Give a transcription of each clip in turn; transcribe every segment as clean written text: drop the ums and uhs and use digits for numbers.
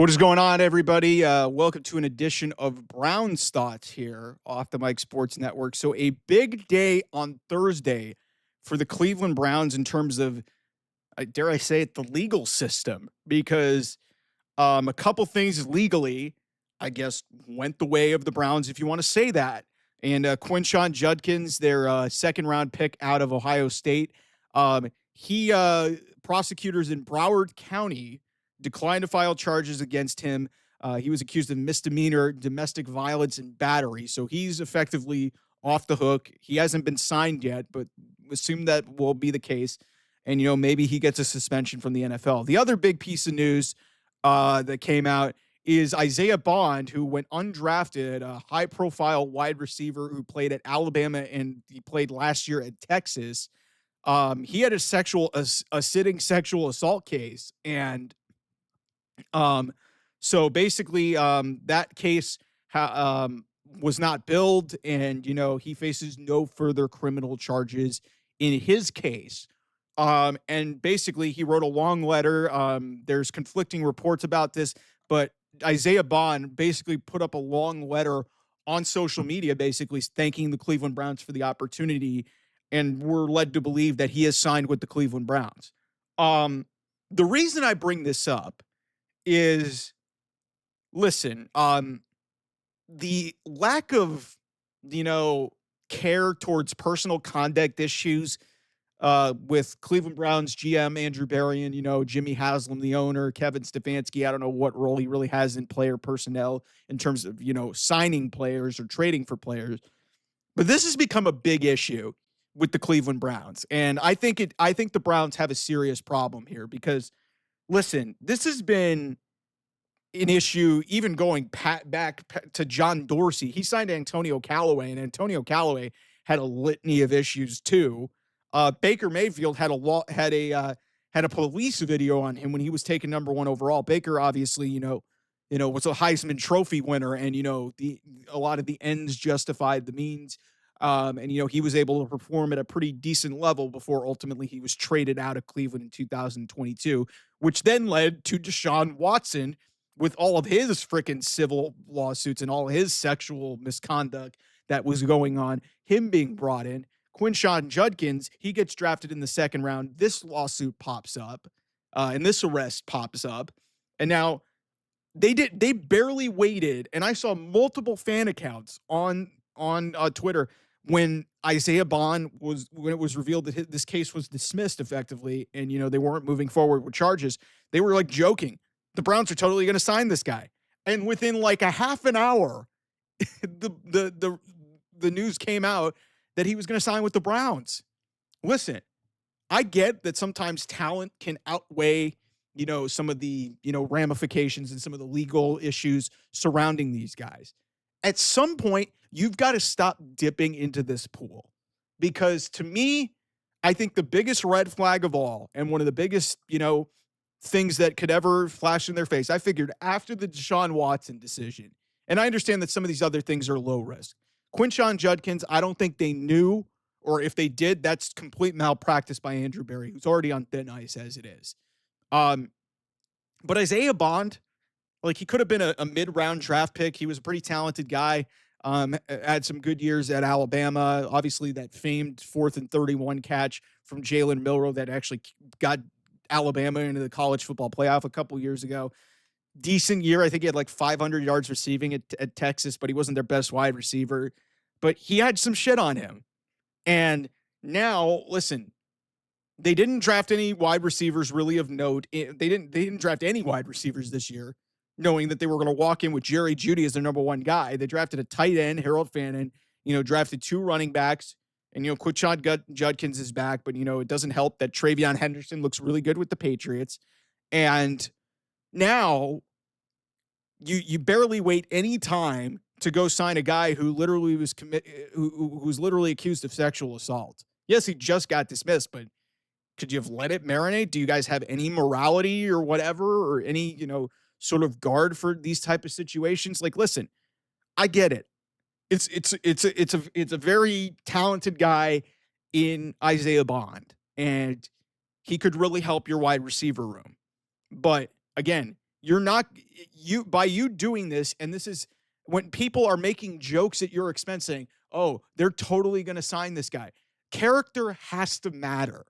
What is going on, everybody? Welcome to an edition of Brown's Thoughts here off the Mike Sports Network. So, a big day on Thursday for the Cleveland Browns in terms of, dare I say it, the legal system, because a couple things legally, I guess, went the way of the Browns, if you want to say that. And Quinshon Judkins, their second round pick out of Ohio State, he prosecutors in Broward County declined to file charges against him. He was accused of misdemeanor domestic violence and battery, so he's effectively off the hook. He hasn't been signed yet, but assume that will be the case. And maybe he gets a suspension from the NFL. The other big piece of news that came out is Isaiah Bond, who went undrafted, a high-profile wide receiver who played at Alabama and he played last year at Texas. He had a sitting sexual assault case, and so basically, that case was not billed, and he faces no further criminal charges in his case. And basically, he wrote a long letter. There's conflicting reports about this, but Isaiah Bond basically put up a long letter on social media, basically thanking the Cleveland Browns for the opportunity, and we're led to believe that he has signed with the Cleveland Browns. The reason I bring this up is, listen, the lack of, care towards personal conduct issues with Cleveland Browns GM Andrew Berry and, Jimmy Haslam, the owner, Kevin Stefanski. I don't know what role he really has in player personnel in terms of, signing players or trading for players. But this has become a big issue with the Cleveland Browns. And I think the Browns have a serious problem here because, listen, this has been an issue even going back to John Dorsey. He signed Antonio Callaway, and Antonio Callaway had a litany of issues too. Baker Mayfield had a police video on him when he was taken number 1 overall. Baker obviously, was a Heisman Trophy winner, and a lot of the ends justified the means. And he was able to perform at a pretty decent level before ultimately he was traded out of Cleveland in 2022, which then led to Deshaun Watson with all of his freaking civil lawsuits and all his sexual misconduct that was going on, him being brought in. Quinshon Judkins, he gets drafted in the second round. This lawsuit pops up, and this arrest pops up. And now they barely waited, and I saw multiple fan accounts on Twitter when Isaiah Bond when it was revealed that this case was dismissed effectively, and they weren't moving forward with charges. They were like joking, the Browns are totally going to sign this guy. And within like a half an hour, the news came out that he was going to sign with the Browns. Listen, I get that sometimes talent can outweigh, some of the, ramifications and some of the legal issues surrounding these guys. At some point, you've got to stop dipping into this pool, because to me, I think the biggest red flag of all, and one of the biggest, things that could ever flash in their face, I figured after the Deshaun Watson decision, and I understand that some of these other things are low risk. Quinshon Judkins, I don't think they knew, or if they did, that's complete malpractice by Andrew Berry, who's already on thin ice as it is. But Isaiah Bond, like, he could have been a mid-round draft pick. He was a pretty talented guy. Had some good years at Alabama. Obviously, that famed 4th and 31 catch from Jalen Milroe that actually got Alabama into the college football playoff a couple years ago. Decent year. I think he had like 500 yards receiving at Texas, but he wasn't their best wide receiver. But he had some shit on him. And now, listen, they didn't draft any wide receivers really of note. They didn't draft any wide receivers this year, knowing that they were going to walk in with Jerry Jeudy as their number 1 guy. They drafted a tight end, Harold Fannin, drafted 2 running backs, and, Quinshon Judkins is back, but, it doesn't help that Travion Henderson looks really good with the Patriots. And now you barely wait any time to go sign a guy who literally who's literally accused of sexual assault. Yes, he just got dismissed, but could you have let it marinate? Do you guys have any morality or whatever, or any, sort of guard for these type of situations? Like, listen, I get it. It's a very talented guy in Isaiah Bond, and he could really help your wide receiver room. But again, You're not you by you doing this, and this is when people are making jokes at your expense saying, "Oh, they're totally going to sign this guy." Character has to matter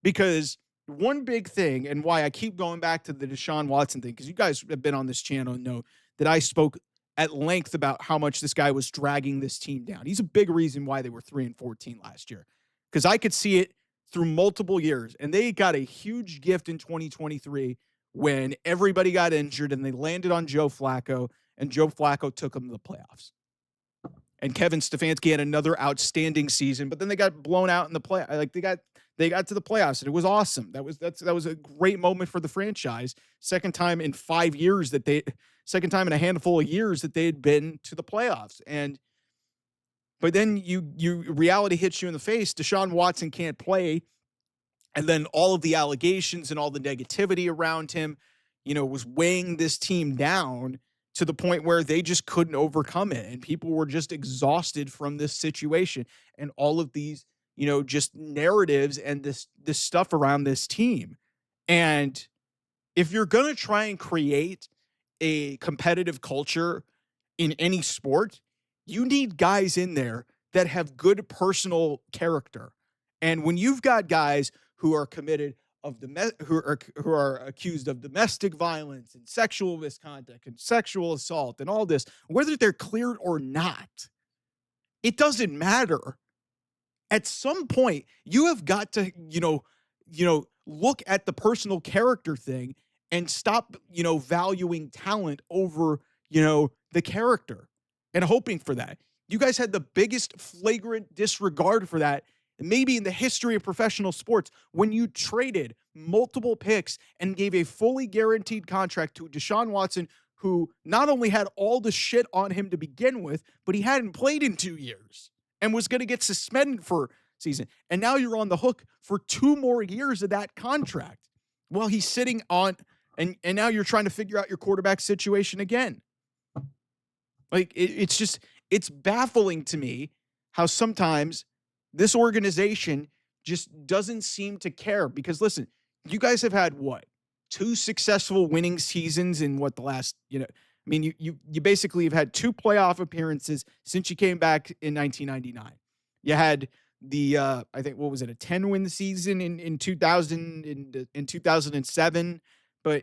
because one big thing and why I keep going back to the Deshaun Watson thing, because you guys have been on this channel and know that I spoke at length about how much this guy was dragging this team down. He's a big reason why they were 3-14 last year, because I could see it through multiple years. And they got a huge gift in 2023 when everybody got injured and they landed on Joe Flacco, and Joe Flacco took them to the playoffs. And Kevin Stefanski had another outstanding season, but then they got blown out in the play. Like they got to the playoffs, and it was awesome. That was a great moment for the franchise. Second time in a handful of years that they had been to the playoffs. But then reality hits you in the face. Deshaun Watson can't play. And then all of the allegations and all the negativity around him, was weighing this team down to the point where they just couldn't overcome it. And people were just exhausted from this situation and all of these, just narratives and this stuff around this team. And if you're going to try and create a competitive culture in any sport, you need guys in there that have good personal character. And when you've got guys who are committed who are accused of domestic violence and sexual misconduct and sexual assault and all this, whether they're cleared or not, it doesn't matter. At some point, you have got to, look at the personal character thing and stop, valuing talent over, the character and hoping for that. You guys had the biggest flagrant disregard for that maybe in the history of professional sports when you traded multiple picks and gave a fully guaranteed contract to Deshaun Watson, who not only had all the shit on him to begin with, but he hadn't played in 2 years and was going to get suspended for season. And now you're on the hook for 2 more years of that contract while he's sitting on, and now you're trying to figure out your quarterback situation again. Like, it's baffling to me how sometimes this organization just doesn't seem to care, because listen, you guys have had 2 successful winning seasons in the last, you basically have had 2 playoff appearances since you came back in 1999. You had the, I think, what was it, a 10-win season in 2007.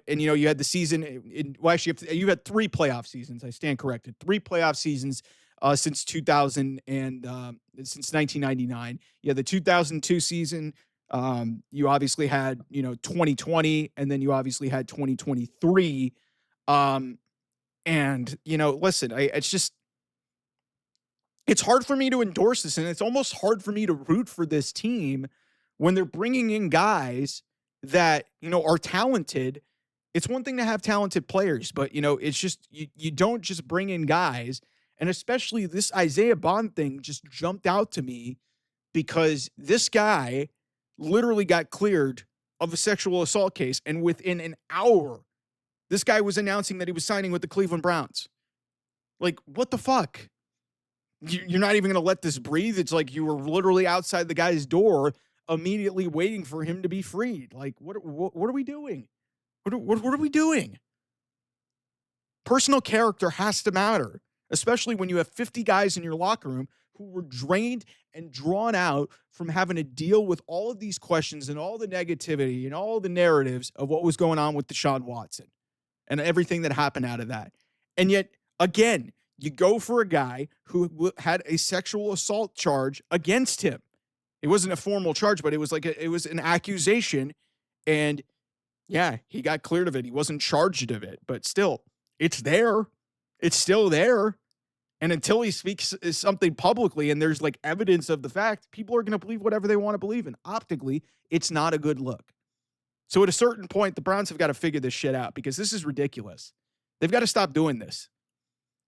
And you had the season you've had 3 playoff seasons. I stand corrected. 3 playoff seasons since 2000 and since 1999. Yeah, the 2002 season. You obviously had 2020, and then you obviously had 2023. Listen, it's hard for me to endorse this, and it's almost hard for me to root for this team when they're bringing in guys that are talented. It's one thing to have talented players, but it's just you don't just bring in guys. And especially this Isaiah Bond thing just jumped out to me because this guy literally got cleared of a sexual assault case. And within an hour, this guy was announcing that he was signing with the Cleveland Browns. Like, what the fuck? You're not even going to let this breathe? It's like you were literally outside the guy's door immediately waiting for him to be freed. Like, what are we doing? What are we doing? Personal character has to matter, especially when you have 50 guys in your locker room who were drained and drawn out from having to deal with all of these questions and all the negativity and all the narratives of what was going on with Deshaun Watson and everything that happened out of that. And yet, again, you go for a guy who had a sexual assault charge against him. It wasn't a formal charge, but it was it was an accusation. And yeah, he got cleared of it. He wasn't charged of it, but still, it's there. It's still there. And until he speaks something publicly and there's evidence of the fact, people are going to believe whatever they want to believe. And optically, it's not a good look. So at a certain point, the Browns have got to figure this shit out because this is ridiculous. They've got to stop doing this.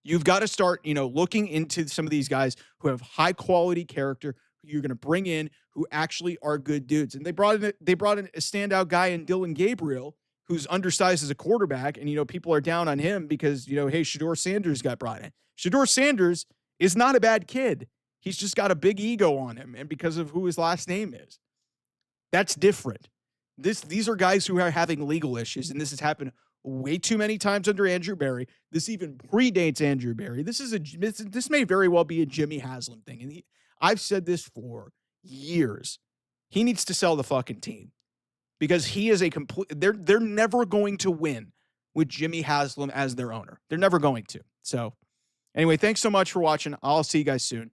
You've got to start, looking into some of these guys who have high quality character, who you're going to bring in, who actually are good dudes. And they brought in a standout guy in Dylan Gabriel, who's undersized as a quarterback. And, people are down on him because, hey, Shedeur Sanders got brought in. Shedeur Sanders is not a bad kid. He's just got a big ego on him. And because of who his last name is, that's different. These are guys who are having legal issues. And this has happened way too many times under Andrew Berry. This even predates Andrew Berry. This may very well be a Jimmy Haslam thing. And I've said this for years. He needs to sell the fucking team because he is a complete. They're never going to win with Jimmy Haslam as their owner. They're never going to. So anyway, thanks so much for watching. I'll see you guys soon.